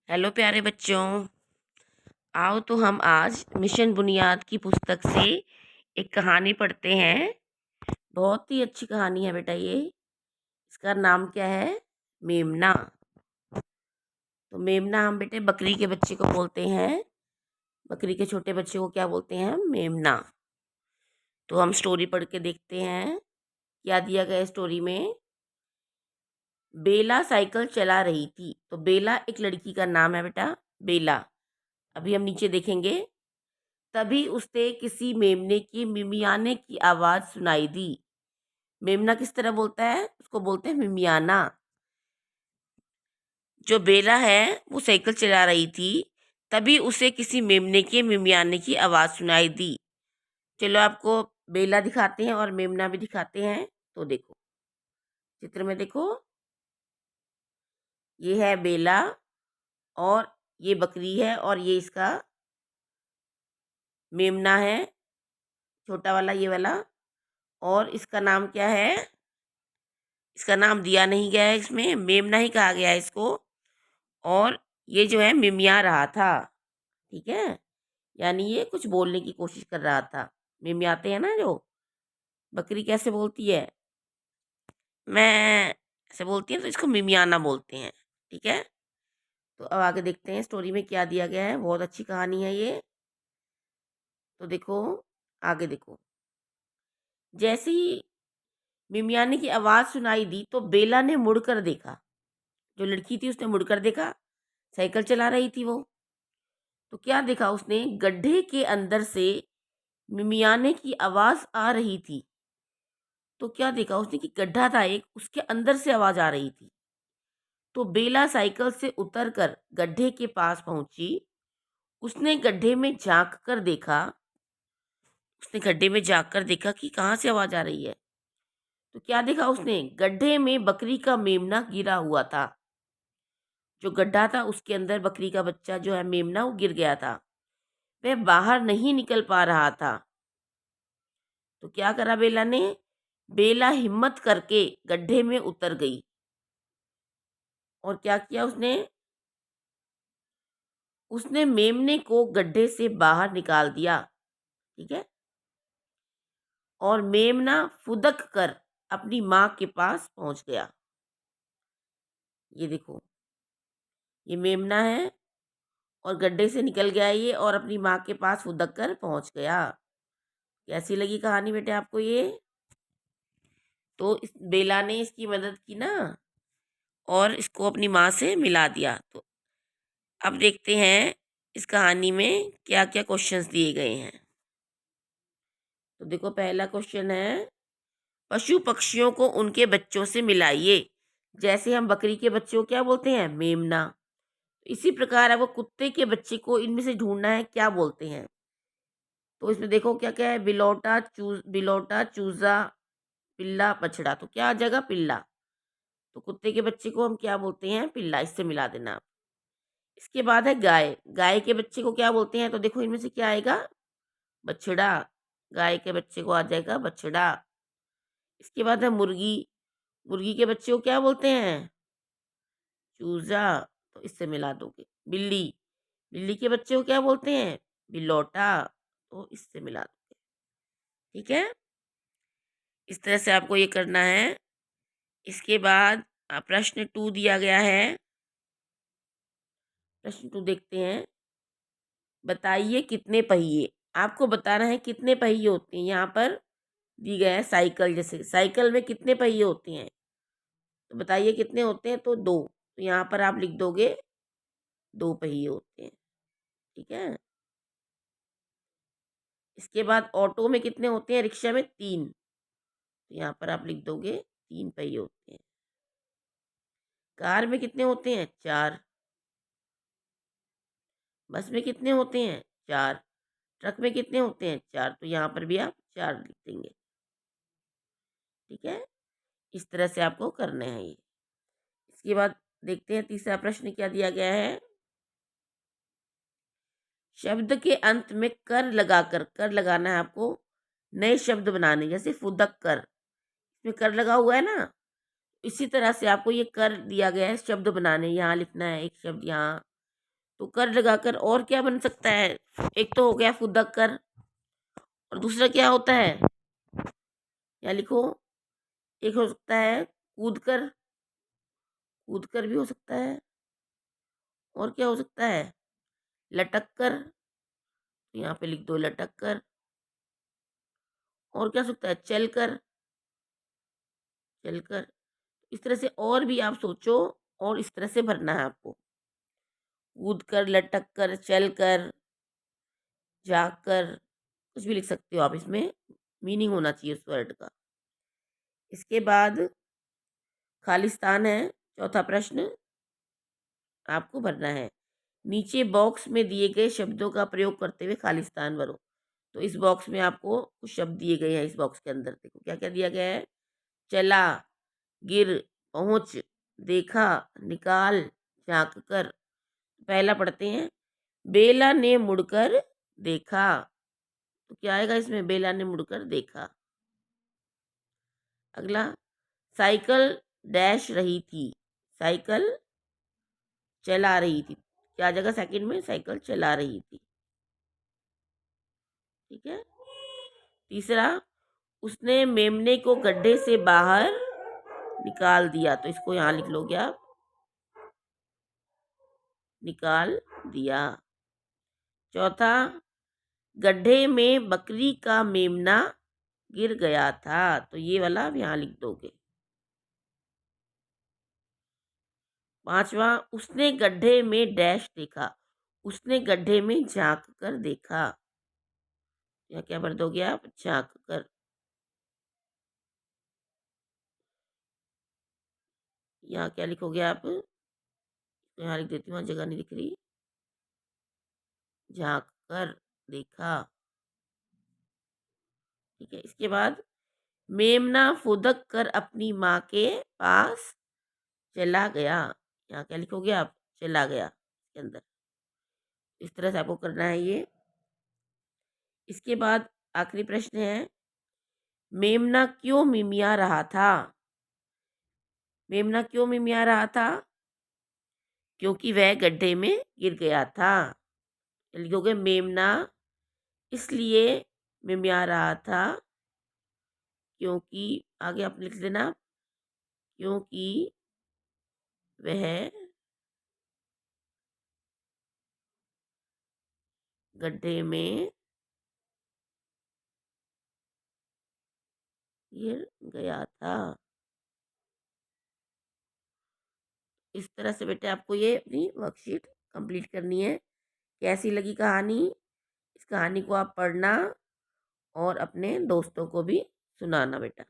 Hello प्यारे बच्चों, आओ तो हम आज मिशन बुनियाद की पुस्तक से एक कहानी पढ़ते हैं। बहुत ही अच्छी कहानी है बेटा ये। इसका नाम क्या है? मेमना। तो मेमना हम बेटे बकरी के बच्चे को बोलते हैं। बकरी के छोटे बच्चे को क्या बोलते हैं? मेमना। तो हम स्टोरी पढ़ के देखते हैं क्या दिया गया स्टोरी में। बेला साइकिल चला रही थी। तो बेला एक लड़की का नाम है बेटा, बेला। अभी हम नीचे देखेंगे। तभी उसने किसी मेमने की मिमियाने की आवाज सुनाई दी। मेमना किस तरह बोलता है? उसको बोलते हैं मिमियाना। जो बेला है वो साइकिल चला रही थी। तभी उसे किसी मेमने के मिमियाने की आवाज सुनाई दी। चलो आपको बेला दिखाते हैं और मेमना भी दिखाते हैं। तो देखो चित्र में देखो, ये है बेला और ये बकरी है और ये इसका मेमना है, छोटा वाला ये वाला। और इसका नाम क्या है? इसका नाम दिया नहीं गया है, इसमें मेमना ही कहा गया है इसको। और ये जो है मिमिया रहा था, ठीक है, यानी ये कुछ बोलने की कोशिश कर रहा था। मिमियाते हैं ना जो, बकरी कैसे बोलती है? मैं ऐसे बोलती है, तो इसको मिमियाना बोलते हैं, ठीक है। तो अब आगे देखते हैं स्टोरी में क्या दिया गया है। बहुत अच्छी कहानी है ये। तो देखो आगे देखो। जैसे ही मिमियाने की आवाज़ सुनाई दी तो बेला ने मुड़कर देखा। जो लड़की थी उसने मुड़कर देखा, साइकिल चला रही थी वो। तो क्या देखा उसने? गड्ढे के अंदर से मिमियाने की आवाज आ रही थी। तो क्या देखा उसने कि गड्ढा था एक, उसके अंदर से आवाज आ रही थी। तो बेला साइकिल से उतरकर गड्ढे के पास पहुंची। उसने गड्ढे में झांक कर देखा। उसने गड्ढे में झांक कर देखा कि कहाँ से आवाज आ रही है। तो क्या देखा उसने? गड्ढे में बकरी का मेमना गिरा हुआ था। जो गड्ढा था उसके अंदर बकरी का बच्चा जो है मेमना, वो गिर गया था। वह बाहर नहीं निकल पा रहा था। तो क्या करा बेला ने? बेला हिम्मत करके गड्ढे में उतर गई। और क्या किया उसने? उसने मेमने को गड्ढे से बाहर निकाल दिया, ठीक है। और मेमना फुदक कर अपनी माँ के पास पहुंच गया। ये देखो, ये मेमना है और गड्ढे से निकल गया ये और अपनी माँ के पास फुदक कर पहुंच गया। कैसी लगी कहानी बेटे आपको ये? तो इस बेला ने इसकी मदद की ना और इसको अपनी माँ से मिला दिया। तो अब देखते हैं इस कहानी में क्या क्या क्वेश्चंस दिए गए हैं। तो देखो पहला क्वेश्चन है, पशु पक्षियों को उनके बच्चों से मिलाइए। जैसे हम बकरी के बच्चे को क्या बोलते हैं? मेमना। इसी प्रकार है वो कुत्ते के बच्चे को इनमें से ढूंढना है क्या बोलते हैं। तो इसमें देखो क्या क्या है, बिलोटा, चूजा, पिल्ला, बछड़ा। तो क्या आ जाएगा? पिल्ला। तो कुत्ते के बच्चे को हम क्या बोलते हैं? पिल्ला। इससे मिला देना। इसके बाद है गाय। गाय के बच्चे को क्या बोलते हैं? तो देखो इनमें से क्या आएगा? बछड़ा। गाय के बच्चे को आ जाएगा बछड़ा। इसके बाद है मुर्गी। मुर्गी के बच्चे को क्या बोलते हैं? चूजा। तो इससे मिला दोगे। बिल्ली। बिल्ली के बच्चे को क्या बोलते हैं? बिलौटा। तो इससे मिला दोगे, ठीक है। इस तरह से आपको ये करना है। इसके बाद प्रश्न 2 दिया गया है। प्रश्न 2 देखते हैं। बताइए कितने पहिए। आपको बताना है कितने पहिए होते हैं। यहाँ पर दी गया है साइकिल, जैसे साइकिल में कितने पहिए होते हैं। तो बताइए कितने होते हैं। तो 2। तो यहाँ पर आप लिख दोगे 2 पहिए होते हैं, ठीक है। इसके बाद ऑटो में कितने होते हैं? रिक्शा में 3। तो यहाँ पर आप लिख दोगे 3 पहिए होते हैं। कार में कितने होते हैं? 4। बस में कितने होते हैं? 4। ट्रक में कितने होते हैं? 4। तो यहाँ पर भी आप 4 लिख देंगे, ठीक है। इस तरह से आपको करना है ये। इसके बाद देखते हैं तीसरा प्रश्न क्या दिया गया है। शब्द के अंत में कर लगाकर, कर लगाना है आपको, नए शब्द बनाने। जैसे फुदक कर, इसमें कर लगा हुआ है ना, इसी तरह से आपको ये कर दिया गया है शब्द बनाने। यहाँ लिखना है एक शब्द यहाँ, तो कर लगाकर और क्या बन सकता है? एक तो हो गया फुदक कर, और दूसरा क्या होता है? या लिखो, एक हो सकता है कूद कर, कूद कर भी हो सकता है। और क्या हो सकता है? लटक कर, तो यहाँ पे लिख दो लटक कर। और क्या हो सकता है? चल कर, चल कर। इस तरह से और भी आप सोचो, और इस तरह से भरना है आपको। कूद कर, लटक कर, चल कर, जाग कर, कुछ भी लिख सकते हो आप, इसमें मीनिंग होना चाहिए उस वर्ड का। इसके बाद खालिस्तान है, चौथा प्रश्न आपको भरना है। नीचे बॉक्स में दिए गए शब्दों का प्रयोग करते हुए खालिस्तान भरो। तो इस बॉक्स में आपको कुछ शब्द दिए गए हैं। इस बॉक्स के अंदर देखो क्या क्या दिया गया है। चला, गिर, पहुंच, देखा, निकाल, झांक कर। पहला पढ़ते हैं। बेला ने मुड़कर देखा। तो क्या आएगा इसमें? बेला ने मुड़कर देखा। अगला, साइकिल डैश रही थी। साइकिल चला रही थी। क्या आ जाएगा सेकंड में? साइकिल चला रही थी। ठीक है। तीसरा, उसने मेमने को गड्ढे से बाहर निकाल दिया। तो इसको यहाँ लिख लोगे आप, निकाल दिया। चौथा, गड्ढे में बकरी का मेमना गिर गया था। तो ये वाला आप यहाँ लिख दोगे। पांचवा, उसने गड्ढे में डैश देखा। उसने गड्ढे में झांक कर देखा। यहाँ क्या भर दोगे आप? झांक कर। यहाँ क्या लिखोगे आप? यहाँ लिख देती हूँ, वहाँ जगह नहीं दिख रही। झांक कर देखा। ठीक है। इसके बाद, मेमना फुदक कर अपनी माँ के पास चला गया। यहाँ क्या लिखोगे आप? चला गया इसके अंदर। इस तरह से आपको करना है ये। इसके बाद आखिरी प्रश्न है, मेमना क्यों मिमिया रहा था? मेमना क्यों मिमिया रहा था? क्योंकि वह गड्ढे में गिर गया था। लिखोगे मेमना इसलिए मिमिया रहा था क्योंकि, आगे आप लिख देना, क्योंकि वह गड्ढे में गिर गया था। इस तरह से बेटे आपको ये अपनी वर्कशीट कंप्लीट करनी है। कैसी लगी कहानी? इस कहानी को आप पढ़ना और अपने दोस्तों को भी सुनाना बेटा।